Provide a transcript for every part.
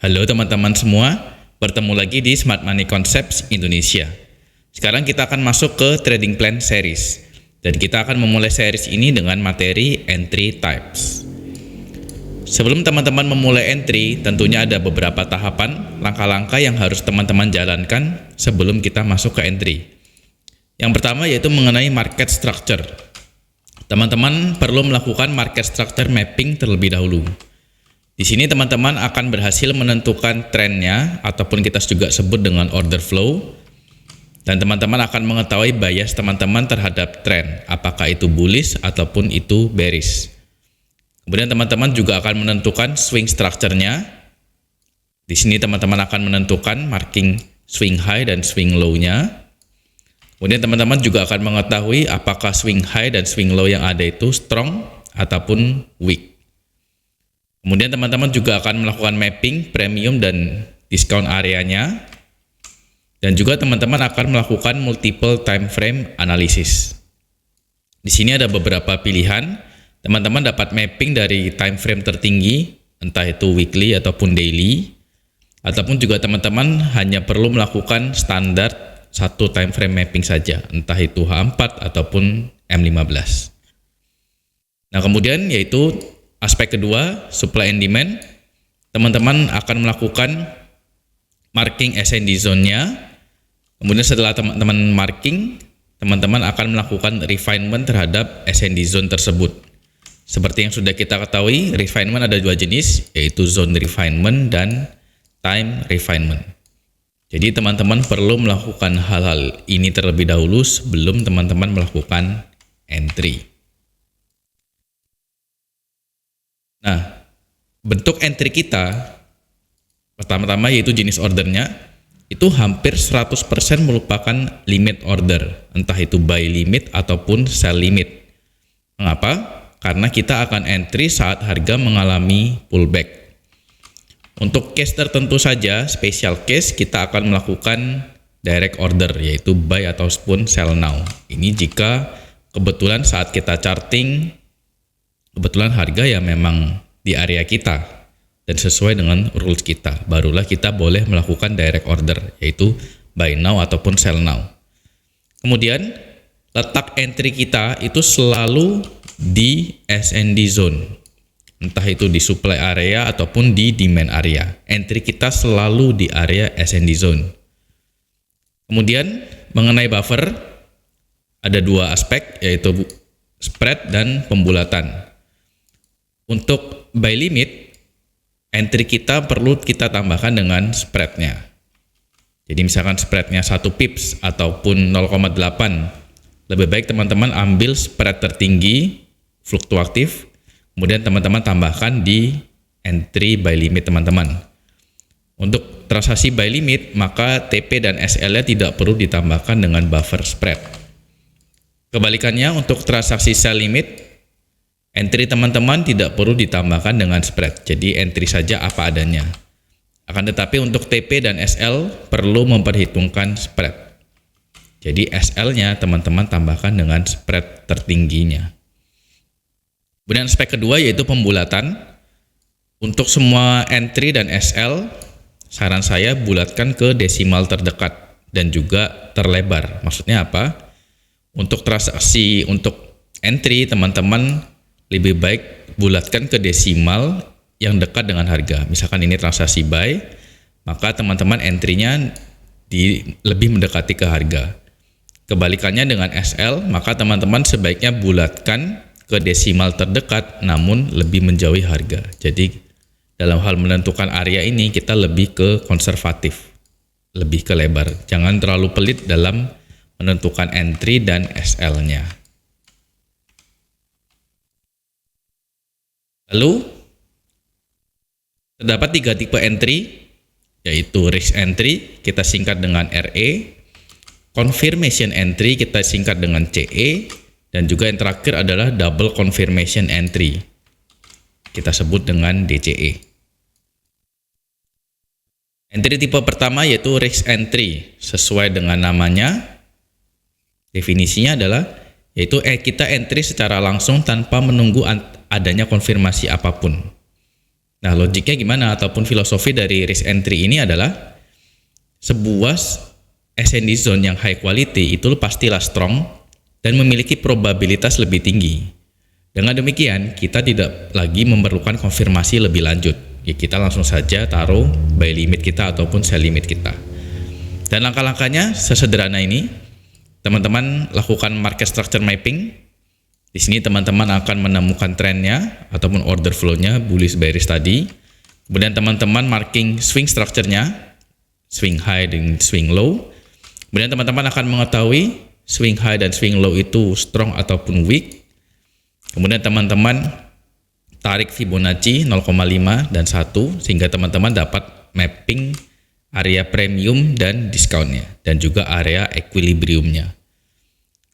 Halo teman-teman semua, bertemu lagi di Smart Money Concepts Indonesia. Sekarang kita akan masuk ke Trading Plan Series. Dan kita akan memulai series ini dengan materi Entry Types. Sebelum teman-teman memulai entry, tentunya ada beberapa tahapan, langkah-langkah yang harus teman-teman jalankan sebelum kita masuk ke entry. Yang pertama yaitu mengenai market structure. Teman-teman perlu melakukan market structure mapping terlebih dahulu. Di sini teman-teman akan berhasil menentukan trennya ataupun kita juga sebut dengan order flow, dan teman-teman akan mengetahui bias teman-teman terhadap tren, apakah itu bullish ataupun itu bearish. Kemudian teman-teman juga akan menentukan swing structure-nya. Di sini teman-teman akan menentukan marking swing high dan swing low-nya. Kemudian teman-teman juga akan mengetahui apakah swing high dan swing low yang ada itu strong ataupun weak. Kemudian teman-teman juga akan melakukan mapping premium dan discount areanya. Dan juga teman-teman akan melakukan multiple time frame analysis. Di sini ada beberapa pilihan. Teman-teman dapat mapping dari time frame tertinggi, entah itu weekly ataupun daily. Ataupun juga teman-teman hanya perlu melakukan standar satu time frame mapping saja, entah itu H4 ataupun M15. Nah, kemudian yaitu aspek kedua, supply and demand. Teman-teman akan melakukan marking S&D zone-nya. Kemudian setelah teman-teman marking, teman-teman akan melakukan refinement terhadap S&D zone tersebut. Seperti yang sudah kita ketahui, refinement ada dua jenis, yaitu zone refinement dan time refinement. Jadi teman-teman perlu melakukan hal-hal ini terlebih dahulu sebelum teman-teman melakukan entry. Nah, bentuk entry kita pertama-tama yaitu jenis ordernya itu hampir 100% merupakan limit order, entah itu buy limit ataupun sell limit. Mengapa? Karena kita akan entry saat harga mengalami pullback. Untuk case tertentu saja, special case, kita akan melakukan direct order, yaitu buy ataupun sell now. Ini jika kebetulan saat kita charting, kebetulan harga ya memang di area kita dan sesuai dengan rules kita, barulah kita boleh melakukan direct order, yaitu buy now ataupun sell now. Kemudian letak entry kita itu selalu di S&D zone, entah itu di supply area ataupun di demand area. Entry kita selalu di area S&D zone. Kemudian mengenai buffer ada dua aspek, yaitu spread dan pembulatan. Untuk buy limit, entry kita perlu kita tambahkan dengan spreadnya. Jadi misalkan spreadnya 1 pips ataupun 0,8, lebih baik teman-teman ambil spread tertinggi, fluktuatif, kemudian teman-teman tambahkan di entry buy limit teman-teman. Untuk transaksi buy limit, maka TP dan SL-nya tidak perlu ditambahkan dengan buffer spread. Kebalikannya, untuk transaksi sell limit, entry teman-teman tidak perlu ditambahkan dengan spread, jadi entry saja apa adanya. Akan tetapi untuk TP dan SL perlu memperhitungkan spread. Jadi SL-nya teman-teman tambahkan dengan spread tertingginya. Kemudian aspek kedua yaitu pembulatan. Untuk semua entry dan SL, saran saya bulatkan ke desimal terdekat dan juga terlebar. Maksudnya apa? Untuk transaksi untuk entry teman-teman lebih baik bulatkan ke desimal yang dekat dengan harga. Misalkan ini transaksi buy, maka teman-teman entry-nya lebih mendekati ke harga. Kebalikannya dengan SL, maka teman-teman sebaiknya bulatkan ke desimal terdekat namun lebih menjauhi harga. Jadi dalam hal menentukan area ini kita lebih ke konservatif, lebih ke lebar. Jangan terlalu pelit dalam menentukan entry dan SL-nya. Lalu terdapat 3 tipe entry, yaitu risk entry, kita singkat dengan RE, confirmation entry, kita singkat dengan CE, dan juga yang terakhir adalah double confirmation entry, kita sebut dengan DCE. Entry tipe pertama yaitu risk entry, sesuai dengan namanya, definisinya adalah yaitu kita entry secara langsung tanpa menunggu adanya konfirmasi apapun. Nah, logiknya gimana ataupun filosofi dari risk entry ini adalah sebuah S&D zone yang high quality itu pastilah strong dan memiliki probabilitas lebih tinggi. Dengan demikian, kita tidak lagi memerlukan konfirmasi lebih lanjut. Ya, kita langsung saja taruh buy limit kita ataupun sell limit kita. Dan langkah-langkahnya sesederhana ini. Teman-teman lakukan market structure mapping. Di sini teman-teman akan menemukan trennya ataupun order flow-nya, bullish bearish tadi. Kemudian teman-teman marking swing structure-nya, swing high dan swing low. Kemudian teman-teman akan mengetahui swing high dan swing low itu strong ataupun weak. Kemudian teman-teman tarik Fibonacci 0,5 dan 1 sehingga teman-teman dapat mapping area premium dan discountnya dan juga area equilibriumnya.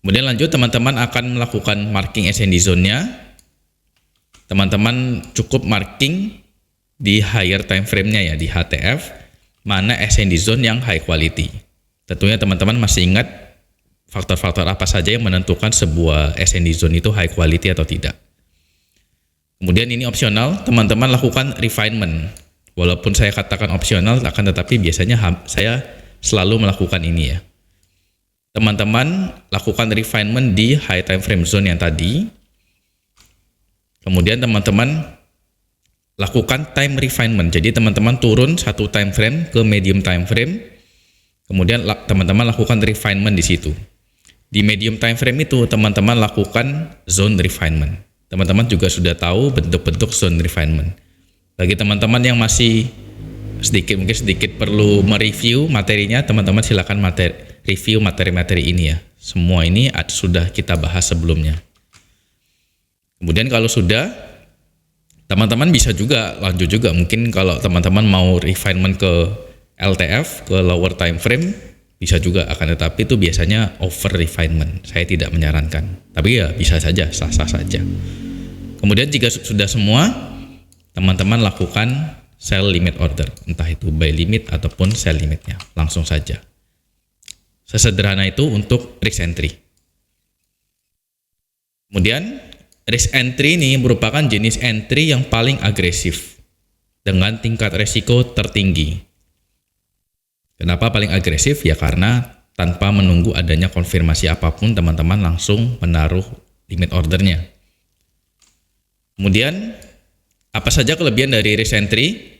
Kemudian lanjut teman-teman akan melakukan marking S&D zone-nya. Teman-teman cukup marking di higher time frame-nya ya, di HTF, mana S&D zone yang high quality. Tentunya teman-teman masih ingat faktor-faktor apa saja yang menentukan sebuah S&D zone itu high quality atau tidak. Kemudian ini opsional, teman-teman lakukan refinement. Walaupun saya katakan opsional, akan tetapi biasanya saya selalu melakukan ini ya. Teman-teman lakukan refinement di high time frame zone yang tadi. Kemudian teman-teman lakukan time refinement. Jadi teman-teman turun satu time frame ke medium time frame. Kemudian teman-teman lakukan refinement di situ. Di medium time frame itu teman-teman lakukan zone refinement. Teman-teman juga sudah tahu bentuk-bentuk zone refinement. Bagi teman-teman yang masih mungkin sedikit perlu mereview materinya, teman-teman silakan review materi-materi ini ya. Semua ini sudah kita bahas sebelumnya. Kemudian kalau sudah, teman-teman bisa juga lanjut juga. Mungkin kalau teman-teman mau refinement ke LTF, ke lower time frame, bisa juga. Akan tetapi itu biasanya over refinement. Saya tidak menyarankan. Tapi ya bisa saja, sah-sah saja. Kemudian jika sudah semua, teman-teman lakukan sell limit order. Entah itu buy limit ataupun sell limitnya. Langsung saja. Sesederhana itu untuk risk entry. Kemudian risk entry ini merupakan jenis entry yang paling agresif dengan tingkat resiko tertinggi. Kenapa paling agresif? Ya karena tanpa menunggu adanya konfirmasi apapun, teman-teman langsung menaruh limit ordernya. Kemudian apa saja kelebihan dari risk entry?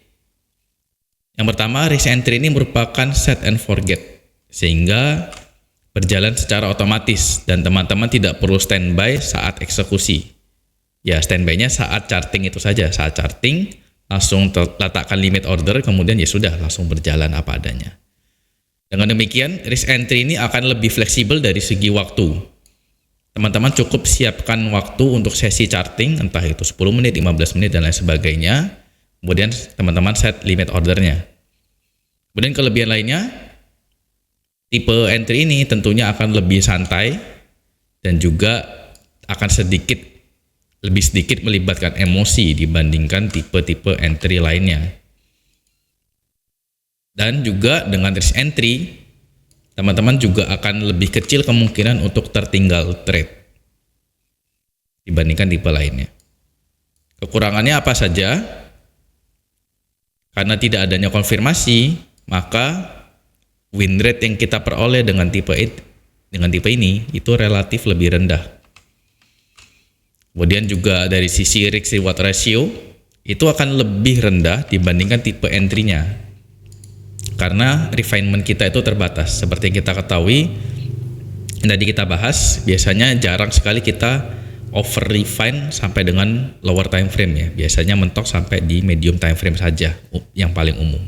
Yang pertama, risk entry ini merupakan set and forget, sehingga berjalan secara otomatis dan teman-teman tidak perlu standby saat eksekusi. Ya, standby-nya saat charting itu saja. Saat charting langsung letakkan limit order, kemudian ya sudah langsung berjalan apa adanya. Dengan demikian, risk entry ini akan lebih fleksibel dari segi waktu. Teman-teman cukup siapkan waktu untuk sesi charting, entah itu 10 menit, 15 menit, dan lain sebagainya. Kemudian teman-teman set limit ordernya. Kemudian kelebihan lainnya, tipe entry ini tentunya akan lebih santai dan juga akan lebih sedikit melibatkan emosi dibandingkan tipe-tipe entry lainnya. Dan juga dengan risk entry, teman-teman juga akan lebih kecil kemungkinan untuk tertinggal trade dibandingkan tipe lainnya. Kekurangannya apa saja? Karena tidak adanya konfirmasi, maka win rate yang kita peroleh dengan tipe ini itu relatif lebih rendah. Kemudian juga dari sisi risk reward ratio itu akan lebih rendah dibandingkan tipe entry-nya. Karena refinement kita itu terbatas. Seperti yang kita ketahui, yang tadi kita bahas, biasanya jarang sekali kita over refine sampai dengan lower time frame ya. Biasanya mentok sampai di medium time frame saja yang paling umum.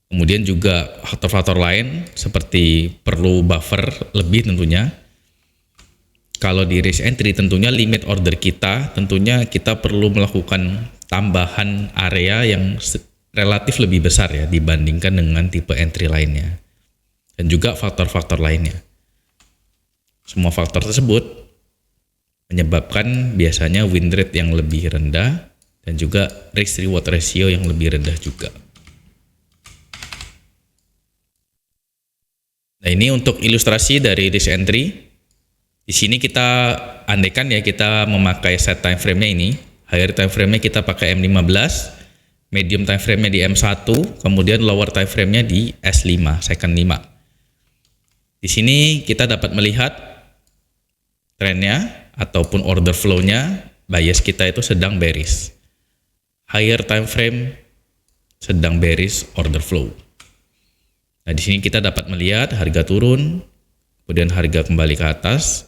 Kemudian juga faktor-faktor lain seperti perlu buffer lebih tentunya. Kalau di risk entry tentunya limit order kita, tentunya kita perlu melakukan tambahan area yang relatif lebih besar ya dibandingkan dengan tipe entry lainnya. Dan juga faktor-faktor lainnya. Semua faktor tersebut menyebabkan biasanya win rate yang lebih rendah dan juga risk reward ratio yang lebih rendah juga. Nah, ini untuk ilustrasi dari risk entry. Di sini kita andaikan ya kita memakai set time frame-nya ini, higher time frame-nya kita pakai M15, medium time frame-nya di M1, kemudian lower time frame-nya di S5, second 5. Di sini kita dapat melihat trennya ataupun order flow-nya, bias kita itu sedang bearish. Higher time frame sedang bearish order flow. Nah, di sini kita dapat melihat harga turun, kemudian harga kembali ke atas,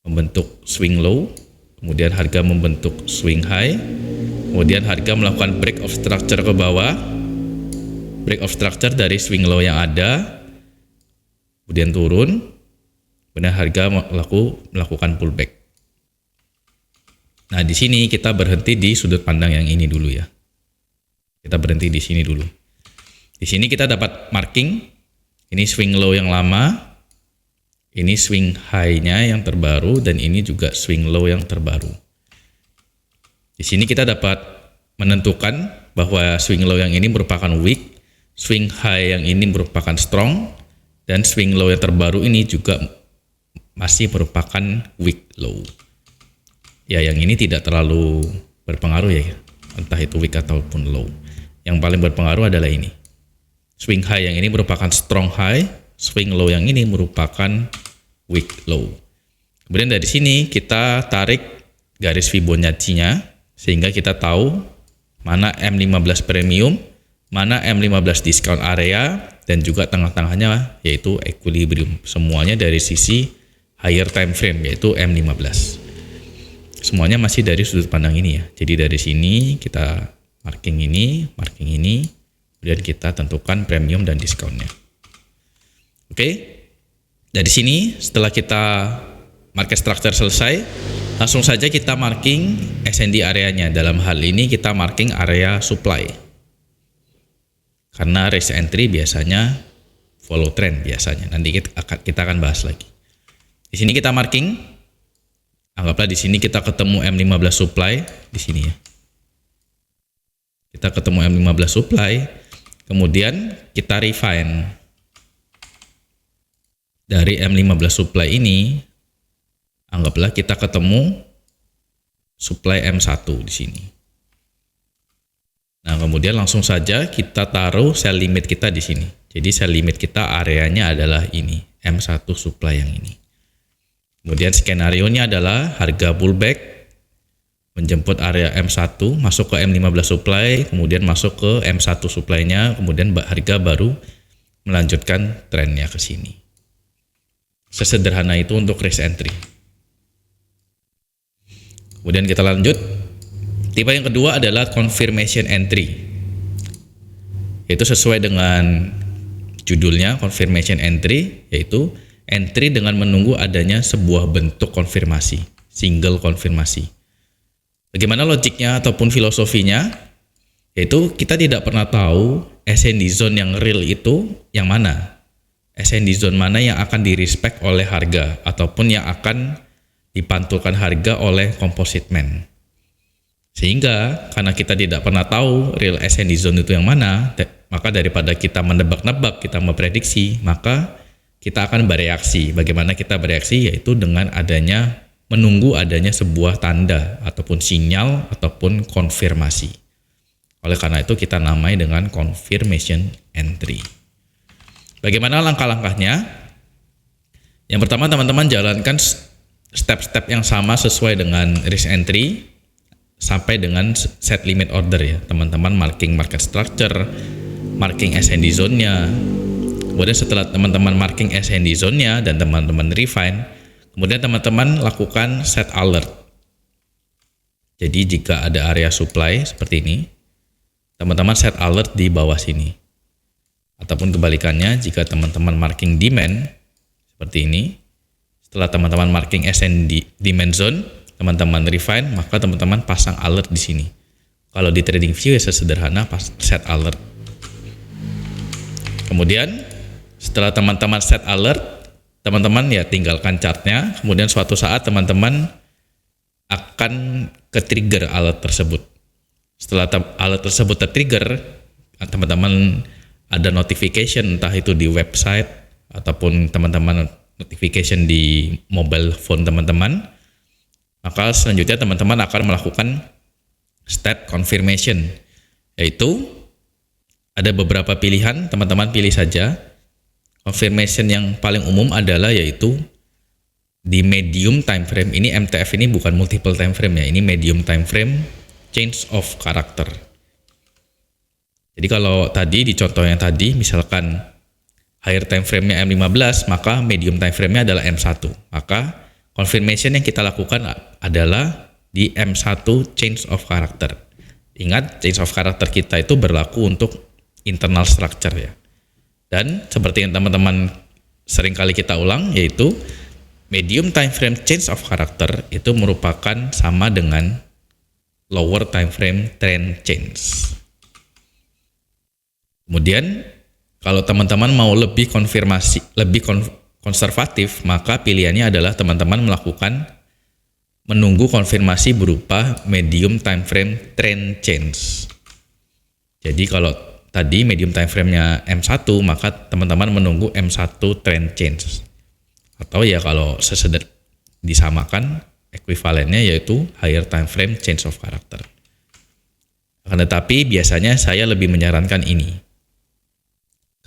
membentuk swing low, kemudian harga membentuk swing high, kemudian harga melakukan break of structure ke bawah, break of structure dari swing low yang ada, kemudian turun, kemudian harga melakukan pullback. Nah, di sini kita berhenti di sudut pandang yang ini dulu ya. Kita berhenti di sini dulu. Di sini kita dapat marking, ini swing low yang lama, ini swing high-nya yang terbaru, dan ini juga swing low yang terbaru. Di sini kita dapat menentukan bahwa swing low yang ini merupakan weak, swing high yang ini merupakan strong, dan swing low yang terbaru ini juga masih merupakan weak low. Ya, yang ini tidak terlalu berpengaruh ya, entah itu weak ataupun low. Yang paling berpengaruh adalah ini. Swing high yang ini merupakan strong high, swing low yang ini merupakan weak low. Kemudian dari sini kita tarik garis Fibonacci-nya sehingga kita tahu mana M15 premium, mana M15 discount area, dan juga tengah-tengahnya yaitu equilibrium. Semuanya dari sisi higher time frame yaitu M15. Semuanya masih dari sudut pandang ini ya. Jadi dari sini kita marking ini, kemudian kita tentukan premium dan diskonnya. Oke, dari sini setelah kita market structure selesai, langsung saja kita marking SND areanya. Dalam hal ini kita marking area supply. Karena risk entry biasanya follow trend biasanya. Nanti kita akan bahas lagi. Di sini kita marking. Anggaplah di sini kita ketemu M15 supply di sini ya. Kita ketemu M15 supply, kemudian kita refine dari M15 supply ini. Anggaplah kita ketemu supply M1 di sini. Nah, kemudian langsung saja kita taruh sell limit kita di sini. Jadi sell limit kita areanya adalah ini, M1 supply yang ini. Kemudian skenario-nya adalah harga pullback, menjemput area M1, masuk ke M15 supply, kemudian masuk ke M1 supply-nya, kemudian harga baru melanjutkan trennya ke sini. Sesederhana itu untuk risk entry. Kemudian kita lanjut. Tipe yang kedua adalah confirmation entry. Itu sesuai dengan judulnya, confirmation entry, yaitu entry dengan menunggu adanya sebuah bentuk konfirmasi, single konfirmasi. Bagaimana logiknya ataupun filosofinya? Yaitu kita tidak pernah tahu SND zone yang real itu yang mana. SND zone mana yang akan direspect oleh harga ataupun yang akan dipantulkan harga oleh composite man. Sehingga karena kita tidak pernah tahu real SND zone itu yang mana, maka daripada kita menebak-nebak, kita memprediksi, maka kita akan bereaksi. Bagaimana kita bereaksi? Yaitu dengan adanya menunggu adanya sebuah tanda ataupun sinyal ataupun konfirmasi. Oleh karena itu kita namai dengan confirmation entry. Bagaimana langkah-langkahnya? Yang pertama, teman-teman jalankan step-step yang sama sesuai dengan risk entry sampai dengan set limit order ya. Teman-teman marking market structure, marking SND zone-nya. Kemudian setelah teman-teman marking SND zone-nya dan teman-teman refine, kemudian teman-teman lakukan set alert. Jadi jika ada area supply seperti ini, teman-teman set alert di bawah sini. Ataupun kebalikannya, jika teman-teman marking demand seperti ini, setelah teman-teman marking SND demand zone, teman-teman refine, maka teman-teman pasang alert di sini. Kalau di trading view ya sesederhana set alert. Kemudian setelah teman-teman set alert, teman-teman ya tinggalkan chartnya. Kemudian suatu saat teman-teman akan ke trigger alert tersebut. Setelah alert tersebut tertrigger, teman-teman ada notification entah itu di website ataupun teman-teman notification di mobile phone teman-teman. Maka selanjutnya teman-teman akan melakukan step confirmation. Yaitu ada beberapa pilihan, teman-teman pilih saja. Confirmation yang paling umum adalah yaitu di medium time frame. Ini MTF ini bukan multiple time frame ya, ini medium time frame change of character. Jadi kalau tadi di contoh yang tadi misalkan higher time frame-nya M15, maka medium time frame-nya adalah M1. Maka confirmation yang kita lakukan adalah di M1 change of character. Ingat, change of character kita itu berlaku untuk internal structure ya. Dan seperti yang teman-teman sering kali kita ulang, yaitu medium time frame change of character itu merupakan sama dengan lower time frame trend change. Kemudian kalau teman-teman mau lebih konservatif, maka pilihannya adalah teman-teman menunggu konfirmasi berupa medium time frame trend change. Jadi kalau tadi medium time frame-nya M1, maka teman-teman menunggu M1 trend change. Atau ya kalau disamakan ekuivalennya yaitu higher time frame change of character. Akan tetapi biasanya saya lebih menyarankan ini.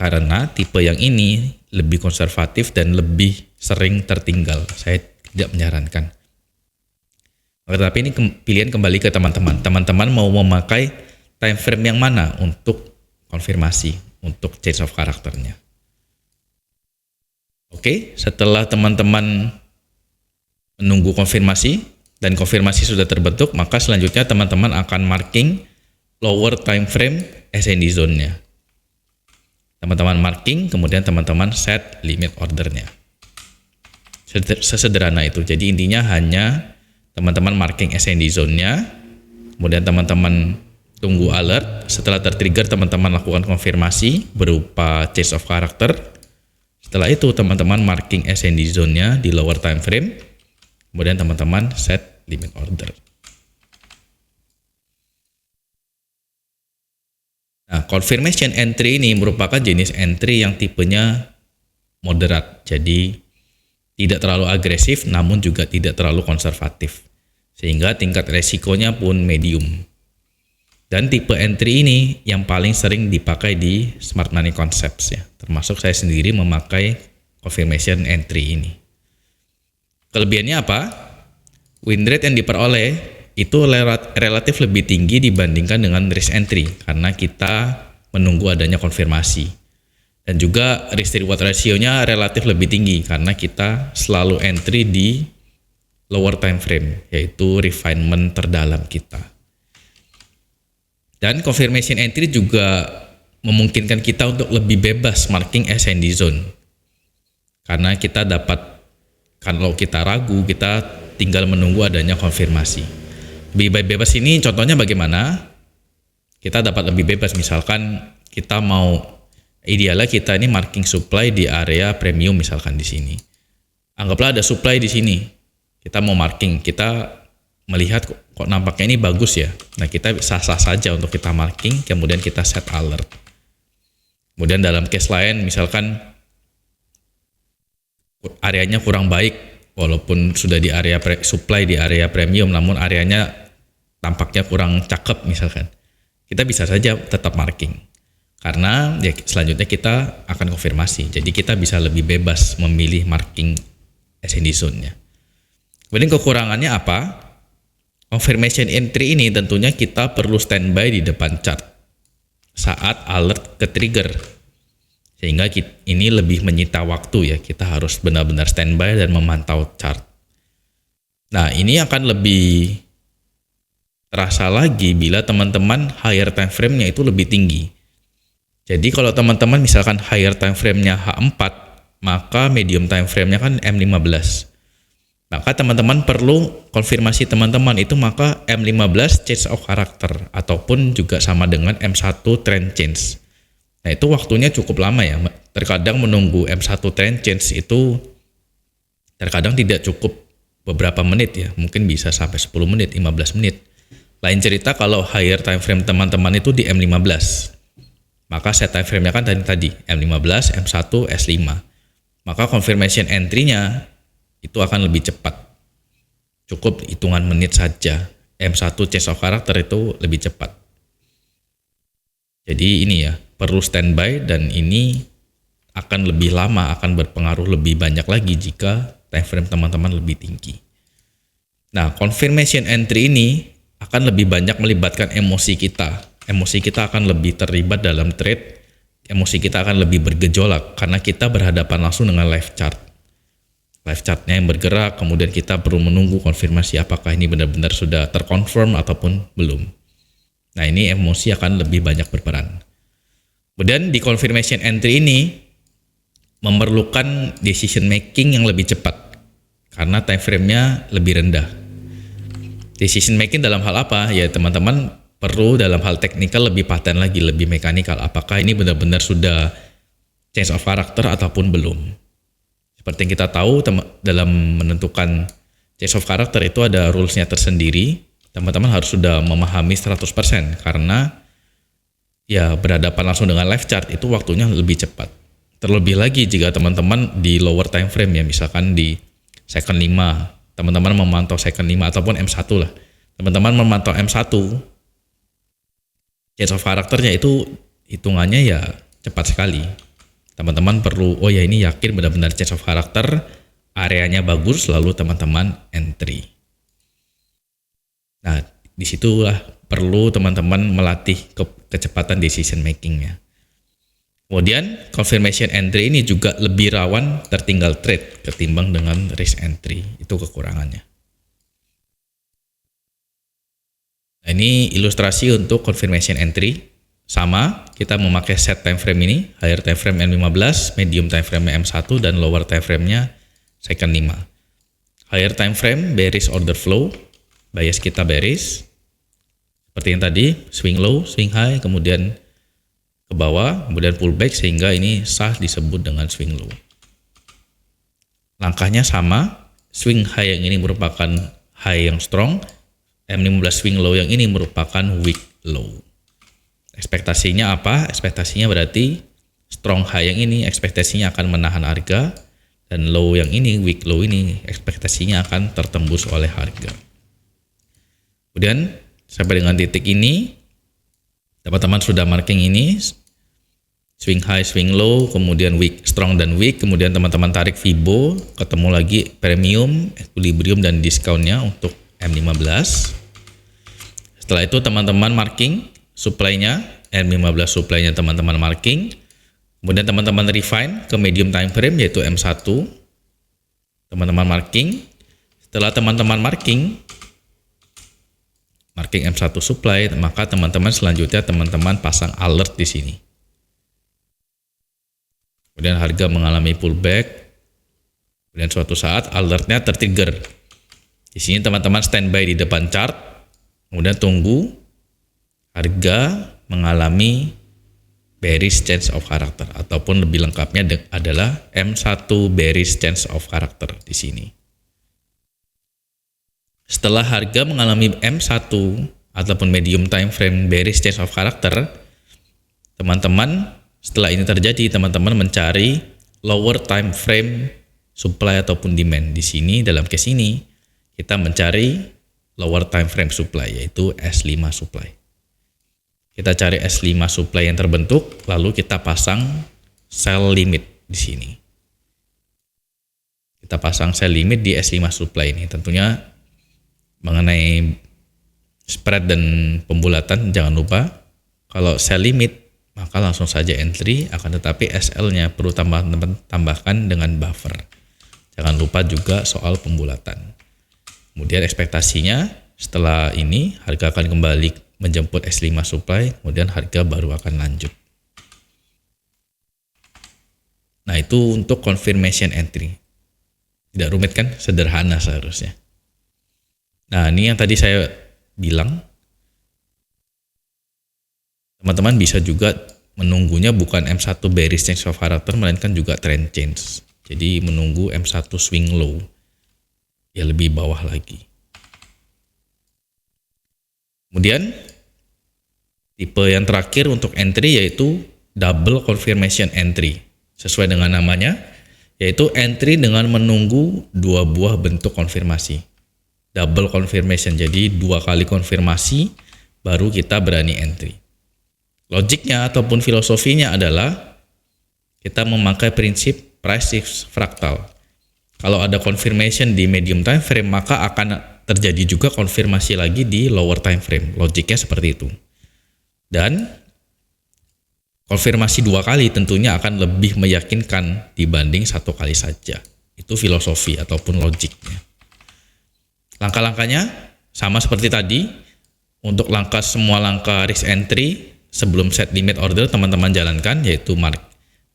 Karena tipe yang ini lebih konservatif dan lebih sering tertinggal. Saya tidak menyarankan. Tetapi ini pilihan kembali ke teman-teman. Teman-teman mau memakai time frame yang mana untuk konfirmasi, untuk change of karakternya. Oke, setelah teman-teman menunggu konfirmasi dan konfirmasi sudah terbentuk, maka selanjutnya teman-teman akan marking lower time frame SND zone-nya. Teman-teman marking, kemudian teman-teman set limit ordernya. Sesederhana itu. Jadi intinya hanya teman-teman marking SND zone-nya, kemudian teman-teman tunggu alert. Setelah tertrigger, teman-teman lakukan konfirmasi berupa change of character. Setelah itu teman-teman marking SND zone-nya di lower time frame, kemudian teman-teman set limit order. Nah, confirmation entry ini merupakan jenis entry yang tipenya moderat. Jadi tidak terlalu agresif namun juga tidak terlalu konservatif. Sehingga tingkat resikonya pun medium. Dan tipe entry ini yang paling sering dipakai di smart money concepts ya. Termasuk saya sendiri memakai confirmation entry ini. Kelebihannya apa? Win rate yang diperoleh itu relatif lebih tinggi dibandingkan dengan risk entry karena kita menunggu adanya konfirmasi. Dan juga risk reward ratio-nya relatif lebih tinggi karena kita selalu entry di lower time frame, yaitu refinement terdalam kita. Dan confirmation entry juga memungkinkan kita untuk lebih bebas marking SND zone. Karena kita kalau kita ragu, kita tinggal menunggu adanya konfirmasi. Lebih bebas ini contohnya bagaimana? Kita dapat lebih bebas, misalkan kita idealnya kita ini marking supply di area premium misalkan di sini. Anggaplah ada supply di sini. Kita mau marking, kita melihat kok nampaknya ini bagus ya. Nah, kita sah-sah saja untuk kita marking, kemudian kita set alert. Kemudian dalam case lain misalkan areanya kurang baik, walaupun sudah di area supply di area premium, namun areanya tampaknya kurang cakep misalkan, kita bisa saja tetap marking karena ya selanjutnya kita akan konfirmasi. Jadi kita bisa lebih bebas memilih marking SND zone-nya. Kemudian kekurangannya apa? Confirmation entry ini tentunya kita perlu standby di depan chart saat alert ke trigger, sehingga ini lebih menyita waktu ya. Kita harus benar-benar standby dan memantau chart. Nah, ini akan lebih terasa lagi bila teman-teman higher time frame-nya itu lebih tinggi. Jadi kalau teman-teman misalkan higher time frame-nya H4, maka medium time frame-nya kan M15. Maka teman-teman perlu konfirmasi teman-teman itu maka M15 change of character ataupun juga sama dengan M1 trend change. Nah, itu waktunya cukup lama ya. Terkadang menunggu M1 trend change itu terkadang tidak cukup beberapa menit ya. Mungkin bisa sampai 10 menit, 15 menit. Lain cerita kalau higher time frame teman-teman itu di M15. Maka set time frame-nya kan tadi M15, M1, S5. Maka confirmation entry-nya itu akan lebih cepat. Cukup hitungan menit saja. M1 change of character itu lebih cepat. Jadi ini ya, perlu standby dan ini akan lebih lama, akan berpengaruh lebih banyak lagi jika time frame teman-teman lebih tinggi. Nah, confirmation entry ini akan lebih banyak melibatkan emosi kita. Emosi kita akan lebih terlibat dalam trade, emosi kita akan lebih bergejolak karena kita berhadapan langsung dengan live chart. Live chartnya yang bergerak, kemudian kita perlu menunggu konfirmasi apakah ini benar-benar sudah terkonfirm ataupun belum. Nah, ini emosi akan lebih banyak berperan. Kemudian di confirmation entry ini memerlukan decision making yang lebih cepat karena time frame-nya lebih rendah. Decision making dalam hal apa? Ya teman-teman perlu dalam hal teknikal lebih paten lagi, lebih mekanikal. Apakah ini benar-benar sudah change of character ataupun belum? Seperti yang kita tahu dalam menentukan change of character itu ada rules-nya tersendiri. Teman-teman harus sudah memahami 100% karena ya berhadapan langsung dengan live chart itu waktunya lebih cepat. Terlebih lagi jika teman-teman di lower time frame ya, misalkan di second 5, teman-teman memantau second 5 ataupun M1 lah. Teman-teman memantau M1, change of character-nya itu hitungannya ya cepat sekali. Teman-teman perlu, oh ya ini yakin benar-benar change of character, areanya bagus, lalu teman-teman entry. Nah, disitulah perlu teman-teman melatih kecepatan decision making-nya. Kemudian confirmation entry ini juga lebih rawan tertinggal trade ketimbang dengan risk entry. Itu kekurangannya. Nah, ini ilustrasi untuk confirmation entry. Sama, kita memakai set time frame ini, higher time frame M15, medium time frame M1 dan lower time frame-nya second 5. Higher time frame bearish order flow, bias kita bearish. Seperti yang tadi, swing low, swing high, kemudian ke bawah, kemudian pullback sehingga ini sah disebut dengan swing low. Langkahnya sama, swing high yang ini merupakan high yang strong, M15 swing low yang ini merupakan weak low. Ekspektasinya apa? Ekspektasinya berarti strong high yang ini ekspektasinya akan menahan harga, dan low yang ini, weak low ini ekspektasinya akan tertembus oleh harga. Kemudian sampai dengan titik ini, teman-teman sudah marking ini, swing high, swing low, kemudian weak, strong dan weak, kemudian teman-teman tarik Fibo, ketemu lagi premium, equilibrium dan discountnya untuk M15. Setelah itu teman-teman marking supply-nya, M15 supply-nya teman-teman marking, kemudian teman-teman refine ke medium time frame yaitu M1, teman-teman marking. Setelah teman-teman marking M1 supply, maka teman-teman selanjutnya teman-teman pasang alert di sini. Kemudian harga mengalami pullback, kemudian suatu saat alertnya tertrigger. Di sini teman-teman standby di depan chart, kemudian tunggu harga mengalami bearish change of character, ataupun lebih lengkapnya adalah M1 bearish change of character di sini. Setelah harga mengalami M1 ataupun medium time frame bearish change of character, teman-teman setelah ini terjadi, teman-teman mencari lower time frame supply ataupun demand. Di sini dalam case ini kita mencari lower time frame supply yaitu S5 supply. Kita cari S5 supply yang terbentuk, lalu kita pasang sell limit di sini. Kita pasang sell limit di S5 supply ini. Tentunya mengenai spread dan pembulatan jangan lupa kalau sell limit maka langsung saja entry, akan tetapi SL-nya perlu tambahkan dengan buffer. Jangan lupa juga soal pembulatan. Kemudian ekspektasinya setelah ini harga akan kembali menjemput S5 supply, kemudian harga baru akan lanjut. Nah, itu untuk confirmation entry. Tidak rumit kan? Sederhana seharusnya. Nah, ini yang tadi saya bilang, teman-teman bisa juga menunggunya bukan M1 bearish change of character, melainkan juga trend change. Jadi menunggu M1 swing low, ya lebih bawah lagi. Kemudian tipe yang terakhir untuk entry yaitu double confirmation entry. Sesuai dengan namanya, yaitu entry dengan menunggu dua buah bentuk konfirmasi. Double confirmation, jadi dua kali konfirmasi baru kita berani entry. Logiknya ataupun filosofinya adalah kita memakai prinsip price shift fraktal. Kalau ada confirmation di medium time frame, maka akan terjadi juga konfirmasi lagi di lower time frame. Logiknya seperti itu. Dan konfirmasi 2 kali tentunya akan lebih meyakinkan dibanding 1 kali saja. Itu filosofi ataupun logiknya. Langkah-langkahnya sama seperti tadi. Untuk semua langkah risk entry sebelum set limit order teman-teman jalankan, yaitu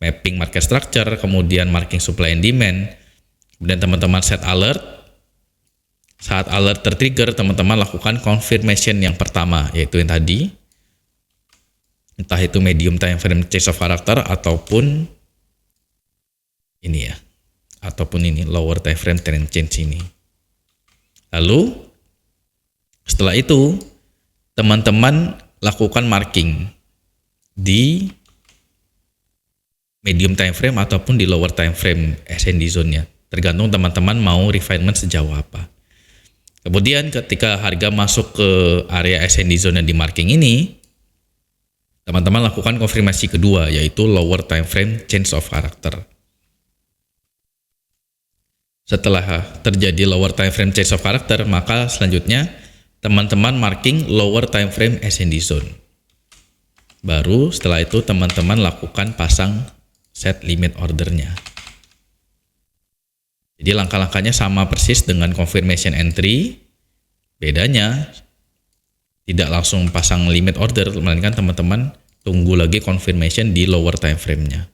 mapping market structure, kemudian marking supply and demand, kemudian teman-teman set alert. Saat alert tertrigger, teman-teman lakukan confirmation yang pertama, yaitu yang tadi, entah itu medium time frame change of character ataupun ini ya, ataupun ini lower time frame trend change ini. Lalu setelah itu teman-teman lakukan marking di medium time frame ataupun di lower time frame SND zone-nya, tergantung teman-teman mau refinement sejauh apa. Kemudian ketika harga masuk ke area SND zone yang di marking ini, teman-teman lakukan konfirmasi kedua, yaitu lower time frame change of character. Setelah terjadi lower time frame change of character, maka selanjutnya teman-teman marking lower time frame SND zone. Baru setelah itu teman-teman lakukan pasang set limit ordernya. Jadi langkah-langkahnya sama persis dengan confirmation entry. Bedanya tidak langsung pasang limit order, melainkan teman-teman tunggu lagi confirmation di lower time frame-nya.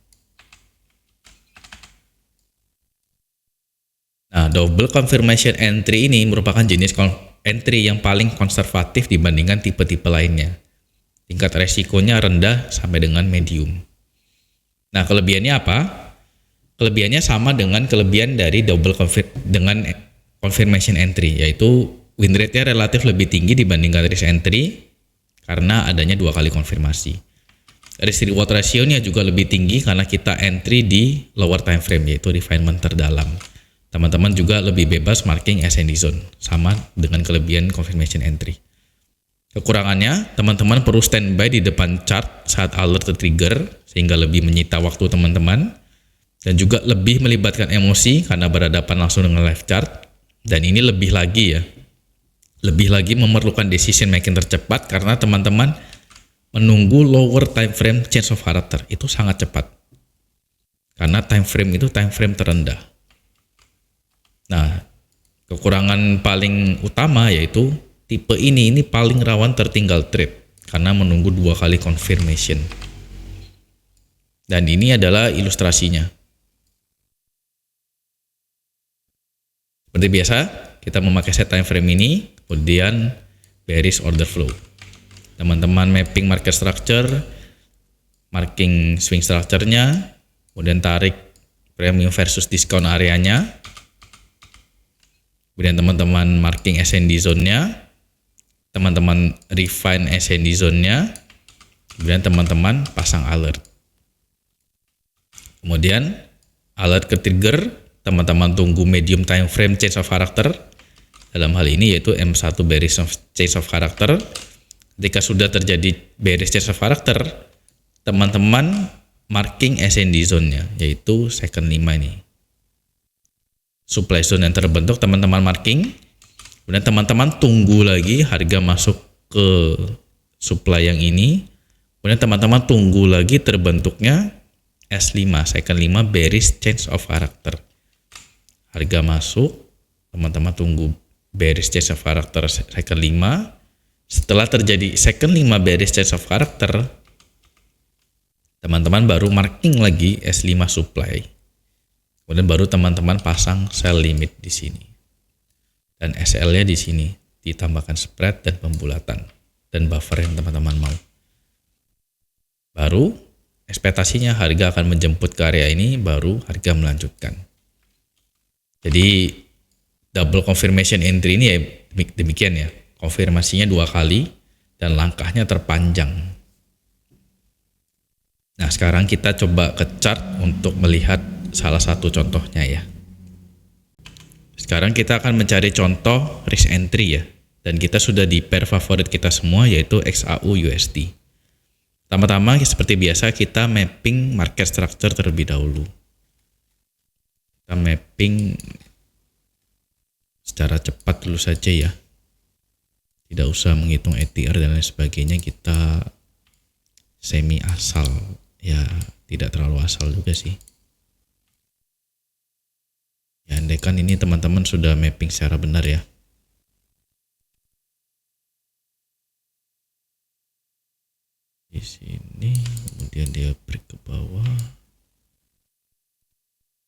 Nah, double confirmation entry ini merupakan jenis entry yang paling konservatif dibandingkan tipe-tipe lainnya. Tingkat resikonya rendah sampai dengan medium. Nah, kelebihannya apa? Kelebihannya sama dengan kelebihan dari dengan confirmation entry, yaitu win rate-nya relatif lebih tinggi dibandingkan risk entry karena adanya 2 kali konfirmasi. Risk reward ratio-nya juga lebih tinggi karena kita entry di lower time frame, yaitu refinement terdalam. Teman-teman juga lebih bebas marking SND zone, sama dengan kelebihan confirmation entry. Kekurangannya, teman-teman perlu standby di depan chart saat alert trigger, sehingga lebih menyita waktu teman-teman, dan juga lebih melibatkan emosi karena berhadapan langsung dengan live chart. Dan ini lebih lagi memerlukan decision making tercepat karena teman-teman menunggu lower time frame change of character. Itu sangat cepat, karena time frame itu time frame terendah. Nah, kekurangan paling utama yaitu tipe ini paling rawan tertinggal trade karena menunggu 2 kali confirmation. Dan ini adalah ilustrasinya. Seperti biasa, kita memakai set time frame ini, kemudian bearish order flow. Teman-teman mapping market structure, marking swing structure-nya, kemudian tarik premium versus discount areanya, kemudian teman-teman marking SND zone-nya, teman-teman refine SND zone-nya, kemudian teman-teman pasang alert. Kemudian alert ke trigger, teman-teman tunggu medium time frame change of character, dalam hal ini yaitu M1 bearish change of character. Ketika sudah terjadi bearish change of character, teman-teman marking SND zone-nya, yaitu second 5 ini. Supply zone yang terbentuk teman-teman marking, kemudian teman-teman tunggu lagi harga masuk ke supply yang ini, kemudian teman-teman tunggu lagi terbentuknya S5, second 5 bearish change of character. Harga masuk, teman-teman tunggu bearish change of character second 5. Setelah terjadi second 5 bearish change of character, teman-teman baru marking lagi S5 supply. Kemudian baru teman-teman pasang sell limit di sini. Dan SL-nya di sini ditambahkan spread dan pembulatan dan buffer yang teman-teman mau. Baru ekspektasinya harga akan menjemput ke area ini, baru harga melanjutkan. Jadi double confirmation entry ini ya demikian ya. Konfirmasinya 2 kali dan langkahnya terpanjang. Nah, sekarang kita coba ke chart untuk melihat salah satu contohnya ya. Sekarang kita akan mencari contoh risk entry ya. Dan kita sudah di pair favorit kita semua, yaitu XAU USD. Pertama-tama seperti biasa kita mapping market structure terlebih dahulu. Kita mapping secara cepat dulu saja ya. Tidak usah menghitung ATR dan lain sebagainya, kita semi asal. Ya, tidak terlalu asal juga sih. Ya, andaikan ini teman-teman sudah mapping secara benar ya. Di sini, kemudian dia break ke bawah.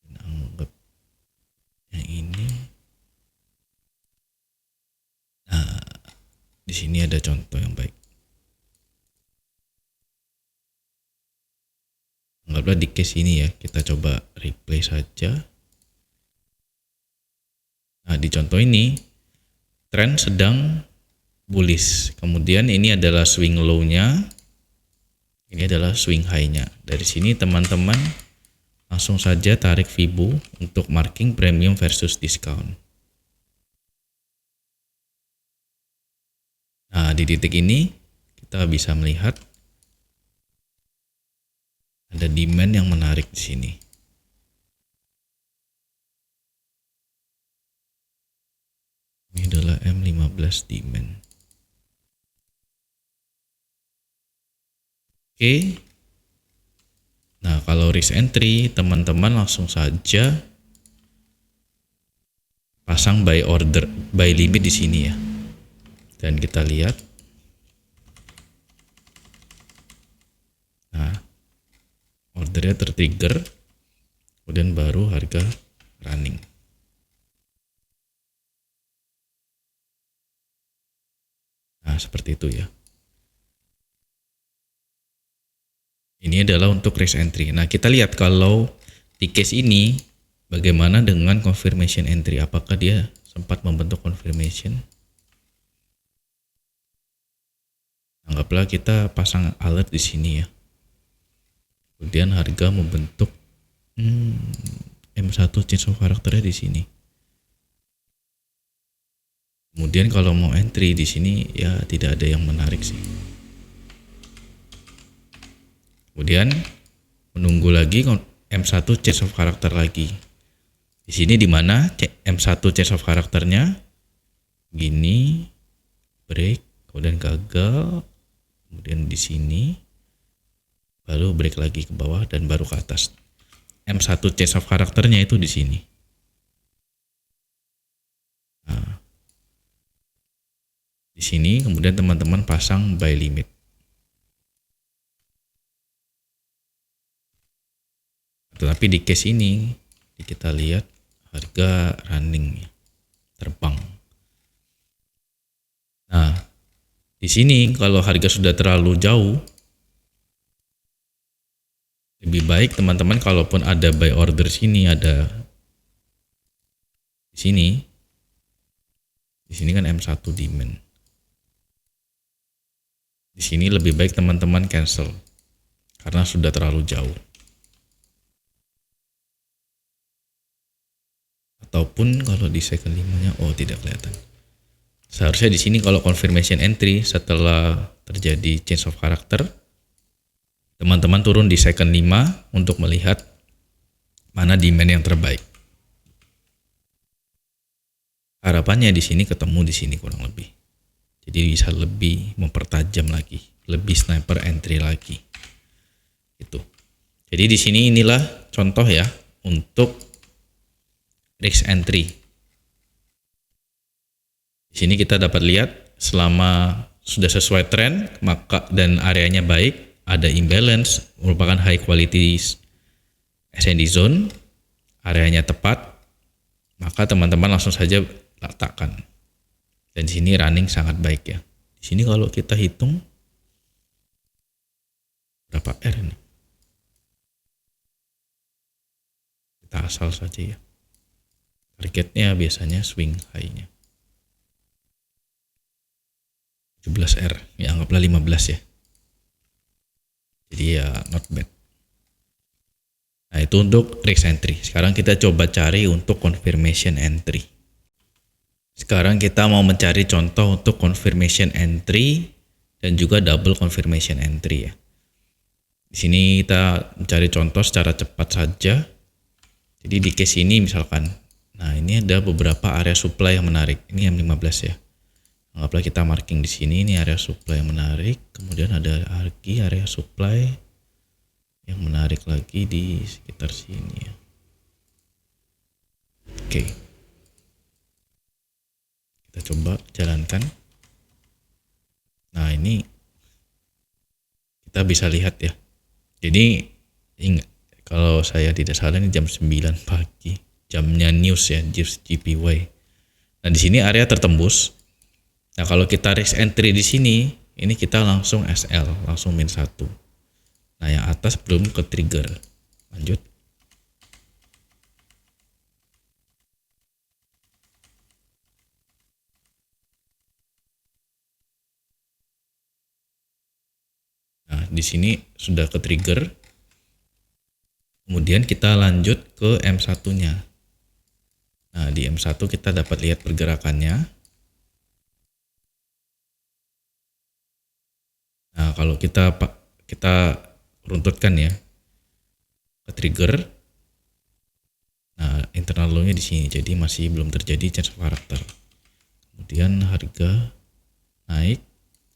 Dan anggap yang ini. Nah, di sini ada contoh yang baik. Anggaplah di case ini ya, kita coba replay saja. Nah, di contoh ini tren sedang bullish. Kemudian ini adalah swing low-nya. Ini adalah swing high-nya. Dari sini teman-teman langsung saja tarik Fibo untuk marking premium versus discount. Nah, di titik ini kita bisa melihat ada demand yang menarik di sini. Ini adalah M15 demand. Oke. Nah, kalau risk entry, teman-teman langsung saja pasang buy order, buy limit di sini ya. Dan kita lihat. Nah, ordernya tertrigger, kemudian baru harga running. Nah, seperti itu ya. Ini adalah untuk risk entry. Nah, kita lihat kalau di case ini bagaimana dengan confirmation entry. Apakah dia sempat membentuk confirmation? Anggaplah kita pasang alert di sini ya. Kemudian harga membentuk M1 change of character di sini. Kemudian kalau mau entry di sini ya tidak ada yang menarik sih. Kemudian menunggu lagi M1 change of character lagi. Di sini di mana M1 change of karakternya gini, break, kemudian gagal, kemudian di sini baru break lagi ke bawah dan baru ke atas. M1 change of karakternya itu di sini. Nah, di sini kemudian teman-teman pasang buy limit. Tetapi di case ini kita lihat harga running terbang. Nah, di sini kalau harga sudah terlalu jauh, lebih baik teman-teman kalaupun ada buy order sini, ada di sini. Di sini kan M1 demand. Di sini lebih baik teman-teman cancel karena sudah terlalu jauh. Ataupun kalau di second 5-nya, oh tidak kelihatan. Seharusnya di sini kalau confirmation entry setelah terjadi change of character, teman-teman turun di second 5 untuk melihat mana demand yang terbaik. Harapannya di sini ketemu di sini kurang lebih. Jadi bisa lebih mempertajam lagi, lebih sniper entry lagi. Gitu. Jadi di sini inilah contoh ya untuk risk entry. Di sini kita dapat lihat selama sudah sesuai tren maka dan areanya baik, ada imbalance merupakan high quality S&D zone, areanya tepat, maka teman-teman langsung saja letakkan. Dan di sini running sangat baik ya. Di sini kalau kita hitung berapa R ini? Kita asal saja ya. Targetnya biasanya swing high-nya 17R, ya anggaplah 15 ya. Jadi ya not bad. Nah, itu untuk risk entry. Sekarang kita coba cari untuk confirmation entry. Sekarang kita mau mencari contoh untuk confirmation entry dan juga double confirmation entry ya. Di sini kita mencari contoh secara cepat saja. Jadi di case ini misalkan, nah ini ada beberapa area supply yang menarik. Ini M15 ya. Anggaplah kita marking di sini, ini area supply yang menarik. Kemudian ada lagi area supply yang menarik lagi di sekitar sini ya. Oke. Kita coba jalankan. Nah, ini kita bisa lihat ya. Jadi ingat, kalau saya tidak salah ini jam 9 pagi, jamnya news ya, JPY. Nah, di sini area tertembus. Nah, kalau kita risk entry di sini, ini kita langsung SL, langsung min 1. Nah, yang atas belum ke trigger. Lanjut. Nah, di sini sudah ke trigger. Kemudian kita lanjut ke M1-nya. Nah, di M1 kita dapat lihat pergerakannya. Nah, kalau kita runtutkan ya ke trigger. Nah, internal low-nya di sini. Jadi masih belum terjadi change of character. Kemudian harga naik.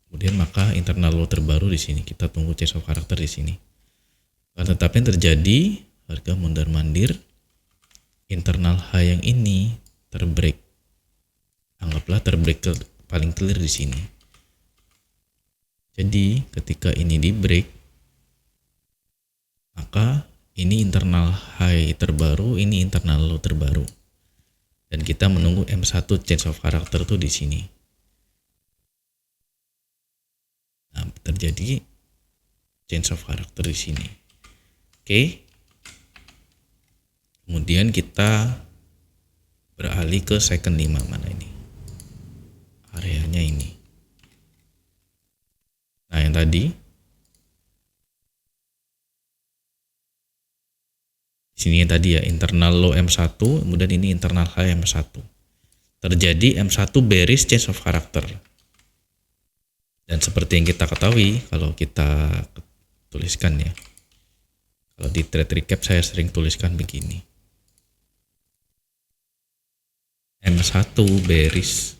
Kemudian maka internal low terbaru di sini. Kita tunggu change of character di sini. Tetapi yang terjadi, harga mondar-mandir, internal high yang ini terbreak. Anggaplah terbreak paling clear di sini. Jadi ketika ini di break, maka ini internal high terbaru, ini internal low terbaru. Dan kita menunggu M1 change of character tuh di sini. Nah, terjadi change of character di sini. Oke. Kemudian kita beralih ke second 5, mana ini? Areanya ini. Nah, yang tadi sini yang tadi ya, internal low M1, kemudian ini internal high M1. Terjadi M1 bearish change of character. Dan seperti yang kita ketahui, kalau kita tuliskan ya, kalau di trade recap saya sering tuliskan begini, M1 bearish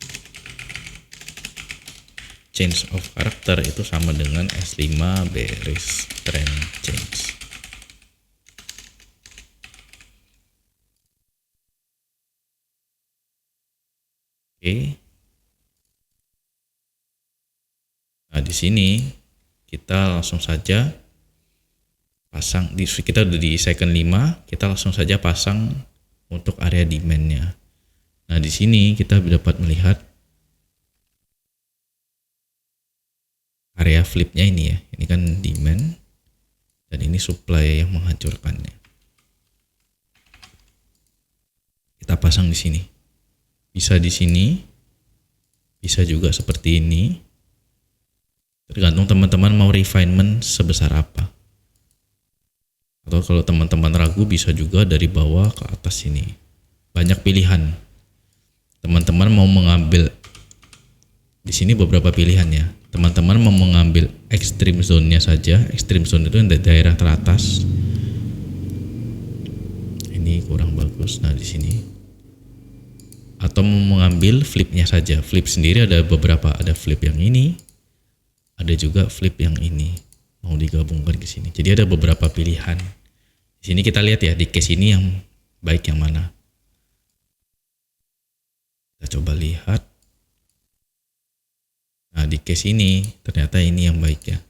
change of character itu sama dengan S5 bearish trend change. Oke. Nah, di sini kita langsung saja pasang, kita udah di second 5, kita langsung saja pasang untuk area demand-nya. Nah, di sini kita dapat melihat area flip-nya ini ya. Ini kan demand dan ini supply yang menghancurkannya. Kita pasang di sini. Bisa di sini, bisa juga seperti ini. Tergantung teman-teman mau refinement sebesar apa. Atau kalau teman-teman ragu bisa juga dari bawah ke atas sini. Banyak pilihan. Teman-teman mau mengambil di sini beberapa pilihan ya. Teman-teman mau mengambil extreme zone-nya saja. Extreme zone itu yang daerah teratas. Ini kurang bagus. Nah, di sini. Atau mau mengambil flip-nya saja. Flip sendiri ada beberapa, ada flip yang ini, ada juga flip yang ini, mau digabungkan ke sini. Jadi ada beberapa pilihan. Di sini kita lihat ya, di case ini yang baik yang mana. Kita coba lihat. Nah, di case ini ternyata ini yang baik ya.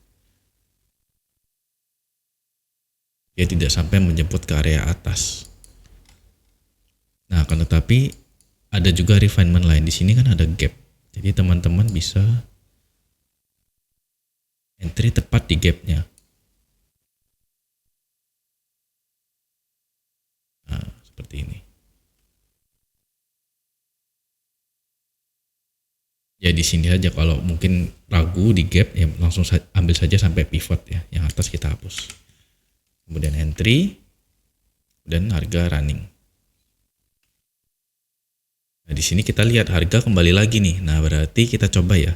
Dia tidak sampai menjemput ke area atas. Nah, akan tetapi ada juga refinement lain. Di sini kan ada gap. Jadi teman-teman bisa entry tepat di gapnya. Nah, seperti ini. Ya di sini saja, kalau mungkin ragu di gap ya langsung ambil saja sampai pivot ya. Yang atas kita hapus. Kemudian entry dan harga running. Nah, di sini kita lihat harga kembali lagi nih. Nah, berarti kita coba ya.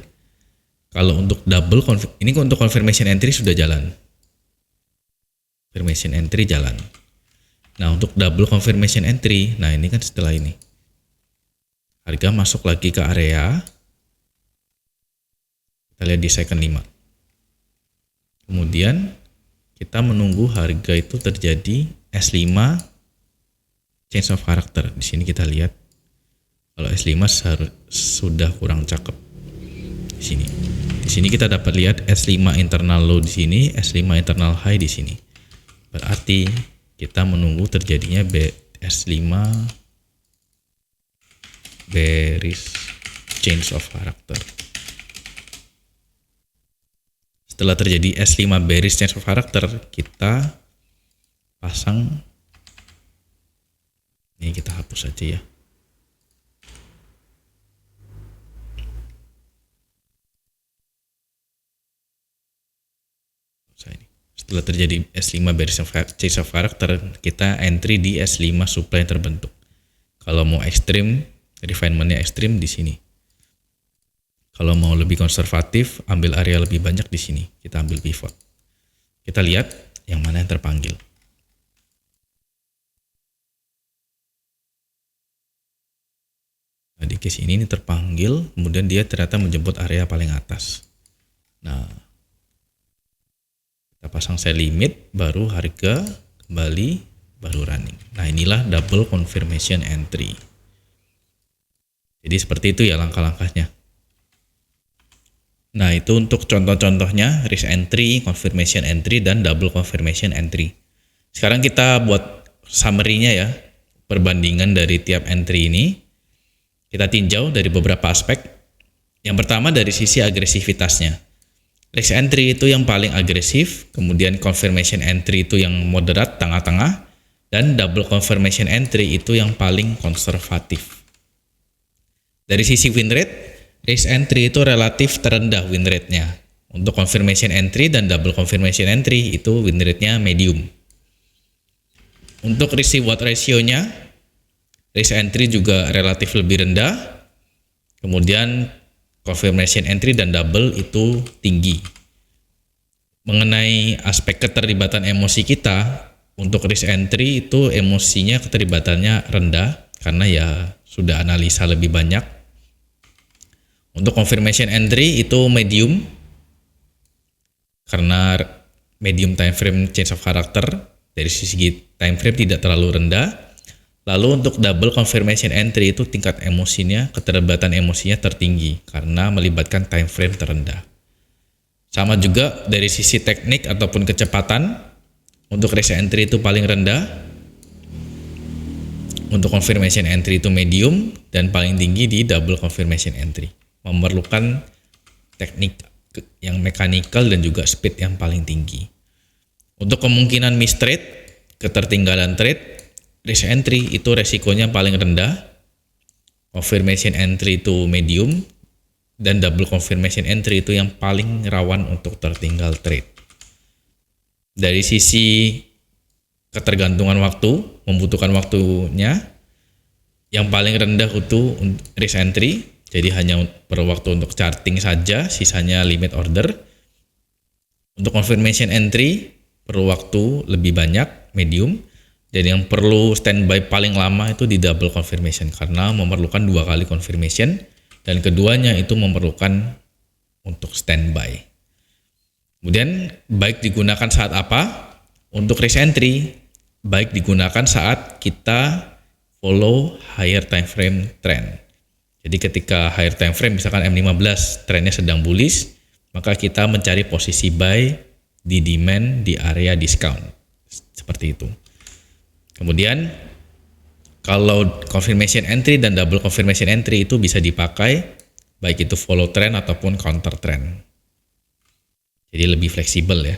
Kalau untuk double ini untuk confirmation entry sudah jalan. confirmation entry jalan. Nah, untuk double confirmation entry, nah ini kan setelah ini. Harga masuk lagi ke area. Kita lihat di second 5. Kemudian kita menunggu harga itu terjadi S5 change of character. Di sini kita lihat kalau S5 sudah kurang cakep. Di sini kita dapat lihat S5 internal low di sini, S5 internal high di sini. Berarti kita menunggu terjadinya S5 bearish change of character. Setelah terjadi S5 bearish change of character, kita pasang, ini kita hapus aja ya. Setelah terjadi S5 bearish change of character, kita entry di S5 supply yang terbentuk. Kalau mau ekstrim, refinementnya ekstrim di sini. Kalau mau lebih konservatif, ambil area lebih banyak di sini. Kita ambil pivot. Kita lihat yang mana yang terpanggil. Nah, di case ini terpanggil, kemudian dia ternyata menjemput area paling atas. Nah, kita pasang sell limit, baru harga kembali, baru running. Nah, inilah double confirmation entry. Jadi seperti itu ya langkah-langkahnya. Nah, itu untuk contoh-contohnya risk entry, confirmation entry, dan double confirmation entry. Sekarang kita buat summary-nya ya, perbandingan dari tiap entry ini. Kita tinjau dari beberapa aspek. Yang pertama dari sisi agresivitasnya. Risk entry itu yang paling agresif, kemudian confirmation entry itu yang moderat, tengah-tengah, dan double confirmation entry itu yang paling konservatif. Dari sisi win rate, risk entry itu relatif terendah win rate-nya. Untuk confirmation entry dan double confirmation entry itu win rate-nya medium. Untuk risk reward ratio-nya, risk entry juga relatif lebih rendah. Kemudian confirmation entry dan double itu tinggi. Mengenai aspek keterlibatan emosi kita, untuk risk entry itu emosinya keterlibatannya rendah karena ya sudah analisa lebih banyak. Untuk confirmation entry itu medium karena medium time frame change of character, dari sisi time frame tidak terlalu rendah. Lalu untuk double confirmation entry itu tingkat emosinya, keterlibatan emosinya tertinggi karena melibatkan time frame terendah. Sama juga dari sisi teknik ataupun kecepatan, untuk risk entry itu paling rendah, untuk confirmation entry itu medium, dan paling tinggi di double confirmation entry. Memerlukan teknik yang mechanical dan juga speed yang paling tinggi. Untuk kemungkinan miss trade, ketertinggalan trade, risk entry itu resikonya paling rendah, confirmation entry itu medium, dan double confirmation entry itu yang paling rawan untuk tertinggal trade. Dari sisi ketergantungan waktu, membutuhkan waktunya, yang paling rendah itu risk entry, jadi hanya perlu waktu untuk charting saja, sisanya limit order. Untuk confirmation entry perlu waktu lebih banyak, medium. Dan yang perlu standby paling lama itu di double confirmation karena memerlukan 2 kali confirmation, dan keduanya itu memerlukan untuk standby. Kemudian baik digunakan saat apa? Untuk risk entry baik digunakan saat kita follow higher time frame trend. Jadi ketika higher time frame misalkan M15 trennya sedang bullish, maka kita mencari posisi buy di demand di area discount. Seperti itu. Kemudian kalau confirmation entry dan double confirmation entry itu bisa dipakai baik itu follow trend ataupun counter trend. Jadi lebih fleksibel ya.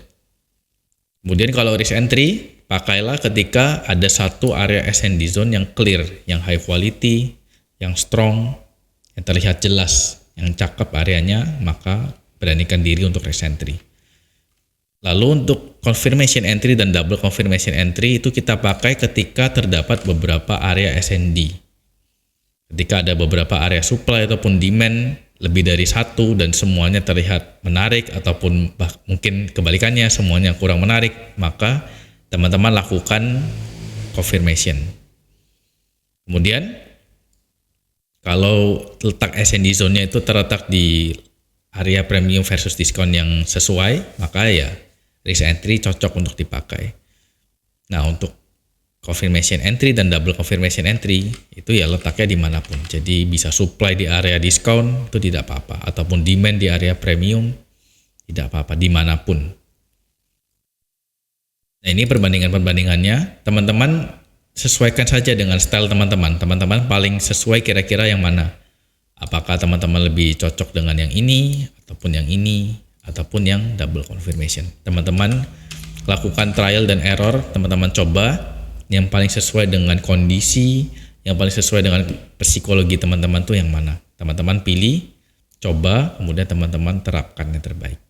Kemudian kalau risk entry, pakailah ketika ada satu area SND zone yang clear, yang high quality, yang strong, yang terlihat jelas, yang cakep areanya, maka beranikan diri untuk risk entry. Lalu untuk confirmation entry dan double confirmation entry itu kita pakai ketika terdapat beberapa area SND. Ketika ada beberapa area supply ataupun demand lebih dari satu dan semuanya terlihat menarik ataupun mungkin kebalikannya semuanya kurang menarik, maka teman-teman lakukan confirmation. Kemudian kalau letak SND zone-nya itu terletak di area premium versus diskon yang sesuai, maka ya risk entry cocok untuk dipakai. Nah, untuk confirmation entry dan double confirmation entry itu ya letaknya dimanapun. Jadi bisa supply di area diskon itu tidak apa-apa, ataupun demand di area premium tidak apa-apa, dimanapun. Nah, ini perbandingannya. Teman-teman sesuaikan saja dengan style teman-teman. Teman-teman paling sesuai kira-kira yang mana? Apakah teman-teman lebih cocok dengan yang ini, ataupun yang ini, ataupun yang double confirmation? Teman-teman lakukan trial dan error, teman-teman coba yang paling sesuai dengan kondisi, yang paling sesuai dengan psikologi teman-teman tuh yang mana? Teman-teman pilih, coba, kemudian teman-teman terapkan yang terbaik.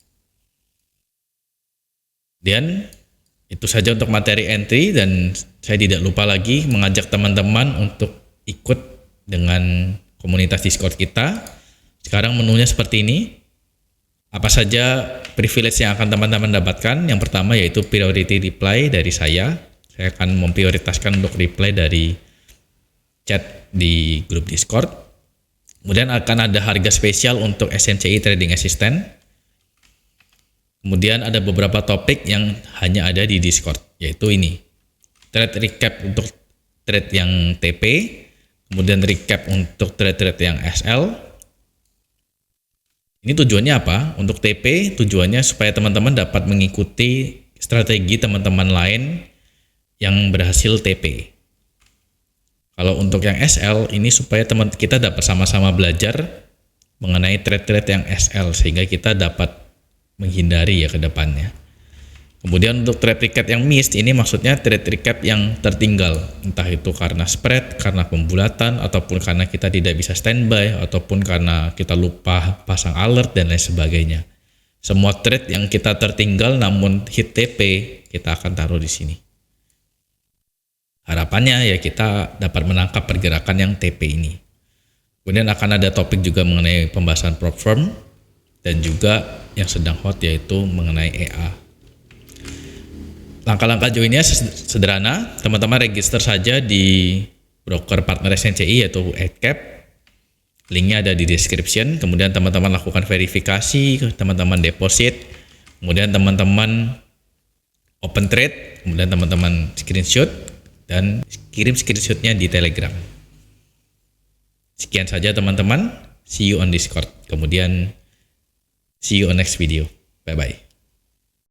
Dan itu saja untuk materi entry, dan saya tidak lupa lagi mengajak teman-teman untuk ikut dengan komunitas Discord kita. Sekarang menunya seperti ini. Apa saja privilege yang akan teman-teman dapatkan? Yang pertama yaitu priority reply dari saya. Saya akan memprioritaskan untuk reply dari chat di grup Discord. Kemudian akan ada harga spesial untuk SMCI Trading Assistant. Kemudian ada beberapa topik yang hanya ada di Discord, yaitu ini. Trade recap untuk trade yang TP, kemudian recap untuk trade-trade yang SL. Ini tujuannya apa? Untuk TP tujuannya supaya teman-teman dapat mengikuti strategi teman-teman lain yang berhasil TP. Kalau untuk yang SL ini supaya teman kita dapat sama-sama belajar mengenai trade-trade yang SL sehingga kita dapat menghindari ya ke depannya. Kemudian untuk trade recap yang missed ini maksudnya trade recap yang tertinggal, entah itu karena spread, karena pembulatan, ataupun karena kita tidak bisa standby, ataupun karena kita lupa pasang alert dan lain sebagainya. Semua trade yang kita tertinggal namun hit TP kita akan taruh di sini. Harapannya ya kita dapat menangkap pergerakan yang TP ini. Kemudian akan ada topik juga mengenai pembahasan prop firm dan juga yang sedang hot yaitu mengenai EA. Langkah-langkah joinnya sederhana, teman-teman register saja di broker partner SNCI yaitu AdCap. Linknya ada di description. Kemudian teman-teman lakukan verifikasi, teman-teman deposit, kemudian teman-teman open trade, kemudian teman-teman screenshot dan kirim screenshotnya di Telegram. Sekian saja teman-teman. See you on Discord. Kemudian see you on next video. Bye bye.